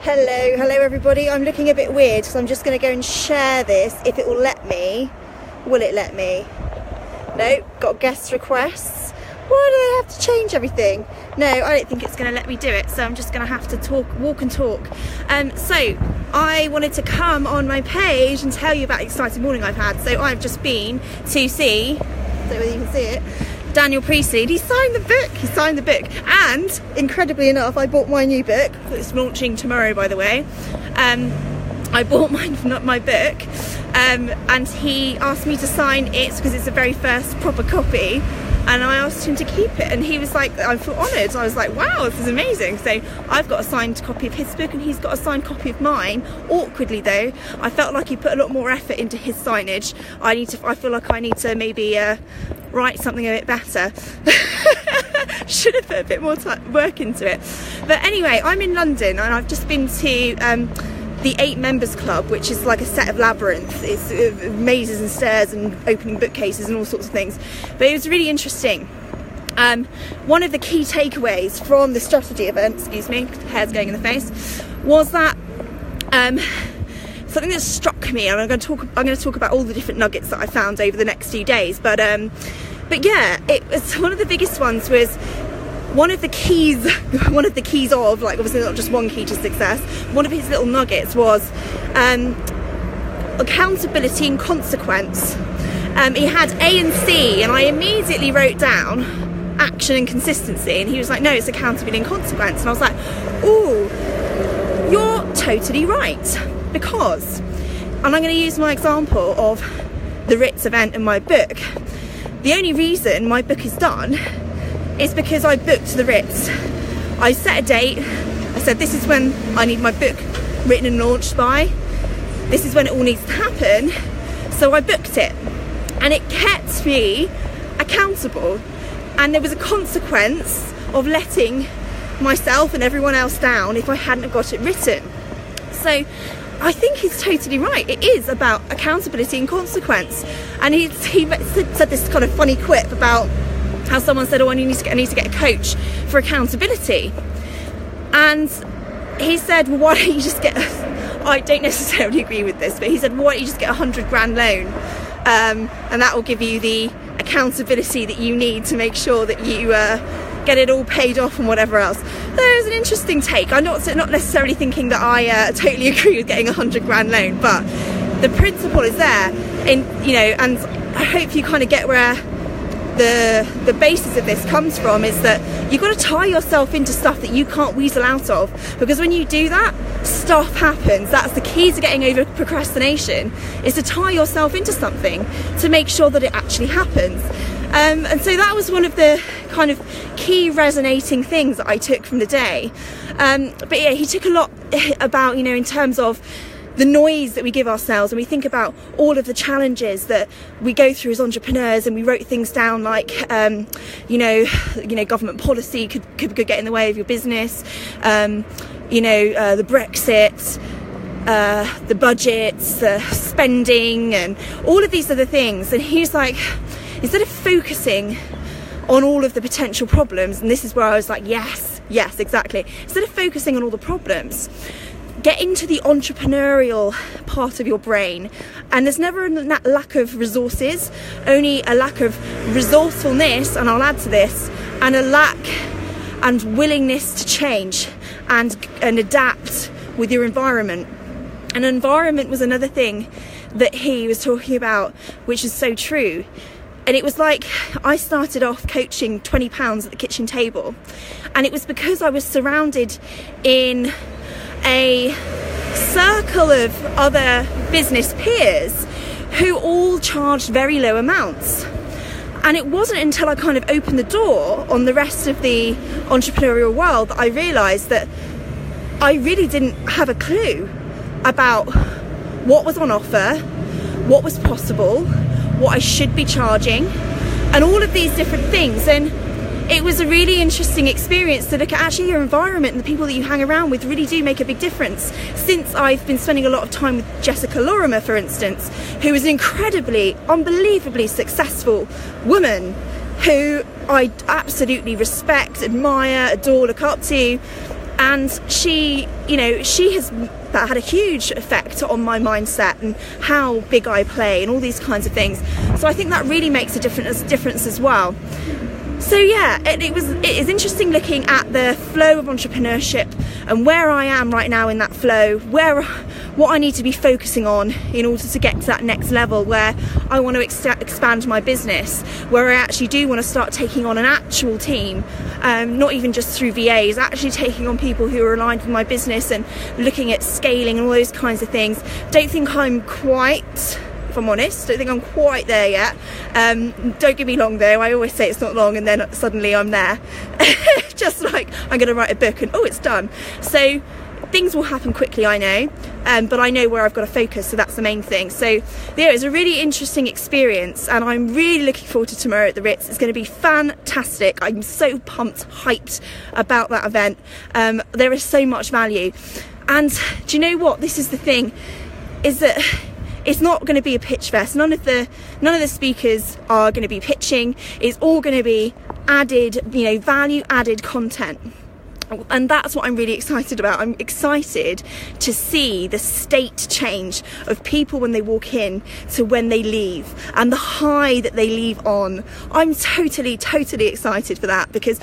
Hello everybody. I'm looking a bit weird because I'm just going to go and share this if it will let me. Will it let me? No, got guest requests. Why do they have to change everything? No, I don't think it's going to let me do it, so I'm just going to have to walk and talk. So I wanted to come on my page and tell you about the exciting morning I've had. So I've just been to see, don't know whether you can see it, Daniel Priestley, and he signed the book, and incredibly enough I bought my new book. It's launching tomorrow, by the way. I bought my book, and he asked me to sign it because it's the very first proper copy, and I asked him to keep it, and he was like, I feel honoured. I was like, wow, this is amazing. So I've got a signed copy of his book and he's got a signed copy of mine. Awkwardly though, I felt like he put a lot more effort into his signage. I feel like I need to maybe write something a bit better. Should have put a bit more work into it. But anyway, I'm in London and I've just been to the 8 Members Club, which is like a set of labyrinths. It's mazes and stairs and opening bookcases and all sorts of things. But it was really interesting. One of the key takeaways from the strategy event, excuse me, hair's going in the face, was that something that struck me, and I'm going to talk about all the different nuggets that I found over the next few days. But yeah, it was one of the biggest ones. Was one of the keys of, like, obviously not just one key to success, one of his little nuggets was accountability and consequence. He had A and C, and I immediately wrote down action and consistency, and he was like, no, it's accountability and consequence. And I was like, ooh, you're totally right, because, and I'm going to use my example of the Ritz event in my book. The only reason my book is done is because I booked the Ritz. I set a date. I said, this is when I need my book written and launched by. This is when it all needs to happen. So I booked it. And it kept me accountable. And there was a consequence of letting myself and everyone else down if I hadn't got it written. So I think he's totally right. It is about accountability and consequence. And he said this kind of funny quip about how someone said, oh, I need to get a coach for accountability. And he said, well, why don't you just get I don't necessarily agree with this, but he said, well, why don't you just get £100,000 loan, and that will give you the accountability that you need to make sure that you get it all paid off and whatever else. So it was an interesting take. I'm not necessarily thinking that I totally agree with getting £100,000 loan, but the principle is there, and I hope you kind of get where the basis of this comes from, is that you've got to tie yourself into stuff that you can't weasel out of, because when you do that, stuff happens. That's the key to getting over procrastination, is to tie yourself into something to make sure that it actually happens. And so that was one of the kind of key resonating things that I took from the day. But yeah, he took a lot about, in terms of the noise that we give ourselves, and we think about all of the challenges that we go through as entrepreneurs, and we wrote things down like government policy could get in the way of your business, the Brexit, the budgets, the spending, and all of these other things. And he's like, instead of focusing on all of the potential problems, and this is where I was like, yes, exactly, instead of focusing on all the problems, get into the entrepreneurial part of your brain. And there's never a lack of resources, only a lack of resourcefulness, and I'll add to this, and a lack and willingness to change and adapt with your environment. And environment was another thing that he was talking about, which is so true. And it was like, I started off coaching £20 at the kitchen table, and it was because I was surrounded in a circle of other business peers who all charged very low amounts. And it wasn't until I kind of opened the door on the rest of the entrepreneurial world that I realised that I really didn't have a clue about what was on offer, what was possible, what I should be charging, and all of these different things. And it was a really interesting experience to look at actually your environment, and the people that you hang around with really do make a big difference. Since I've been spending a lot of time with Jessica Lorimer, for instance, who is an incredibly, unbelievably successful woman who I absolutely respect, admire, adore, look up to. and she, you know, she has that had a huge effect on my mindset and how big I play and all these kinds of things. So I think that really makes a difference as well. So yeah, it is interesting looking at the flow of entrepreneurship and where I am right now in that flow, what I need to be focusing on in order to get to that next level where I want to expand my business, where I actually do want to start taking on an actual team, not even just through VAs, actually taking on people who are aligned with my business and looking at scaling and all those kinds of things. Don't think I'm quite, if I'm honest, don't think I'm quite there yet. Don't get me long though, I always say it's not long and then suddenly I'm there. Just like I'm going to write a book and oh, it's done. So things will happen quickly, I know, but I know where I've got to focus, so that's the main thing. So yeah, it's a really interesting experience and I'm really looking forward to tomorrow at the Ritz. It's going to be fantastic. I'm so pumped, hyped about that event. There is so much value, and do you know what, this is the thing, is that it's not going to be a pitch fest. None of the speakers are going to be pitching. It's all going to be added, you know, value added content. And that's what I'm really excited about. I'm excited to see the state change of people when they walk in to when they leave, and the high that they leave on. I'm totally excited for that, because